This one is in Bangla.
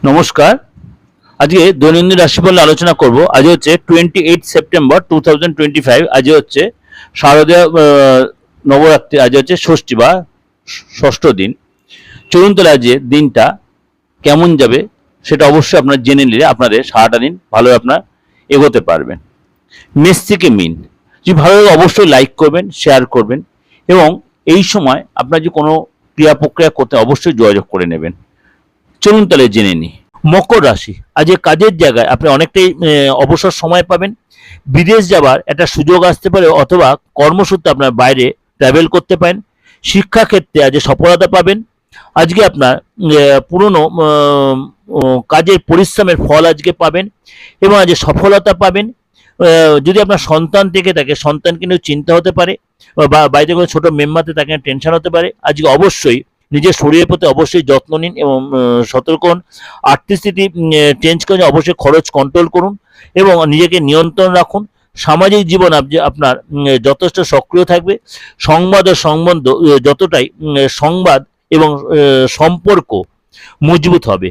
নমস্কার। আজকে দৈনন্দিন রাশিফল আলোচনা করব। আজ হচ্ছে 28 সেপ্টেম্বর 2025। আজ হচ্ছে শারদীয় নবরাত্রি। আজ হচ্ছে ষষ্ঠী বা ষষ্ঠ দিন। চলুন তাহলে আজ দিনটা কেমন যাবে সেটা অবশ্যই আপনারা জেনে নিলে আপনাদের সারাটা দিন ভালোভাবে আপনারা এগোতে পারবেন। মেষ থেকে মিন, যদি ভালো লাগে অবশ্যই লাইক করবেন, শেয়ার করবেন এবং এই সময় আপনার যে কোনো ক্রিয়া প্রক্রিয়া করতে অবশ্যই যোগাযোগ করে নেবেন। চলুন তাহলে জেনে নিই। মকর রাশি, আজ কাজের জায়গায় আপনি অনেকটাই অবসর সময় পাবেন। বিদেশ যাবার একটা সুযোগ আসতে পারে অথবা কর্মসূত্রে আপনার বাইরে ট্রাভেল করতে পারেন। শিক্ষাক্ষেত্রে আজ সফলতা পাবেন। আজকে আপনার পুরনো কাজের পরিশ্রমের ফল আজকে পাবেন এবং আজ সফলতা পাবেন। যদি আপনার সন্তান থেকে থাকে, সন্তানকে নিয়েও চিন্তা হতে পারে বা বাড়িতে কোনো ছোটো মেম্বারতে তাকে টেনশন হতে পারে। আজকে অবশ্যই নিজের শরীরের প্রতি অবশ্যই যত্ন নিন এবং সতর্ক হন। আর্থিক স্থিতি চেঞ্জ করে অবশ্যই খরচ কন্ট্রোল করুন এবং নিজেকে নিয়ন্ত্রণ রাখুন। সামাজিক জীবন আপনার যথেষ্ট সক্রিয় থাকবে। সংবাদ ও সম্বন্ধ যতটাই সংবাদ এবং সম্পর্ক মজবুত হবে।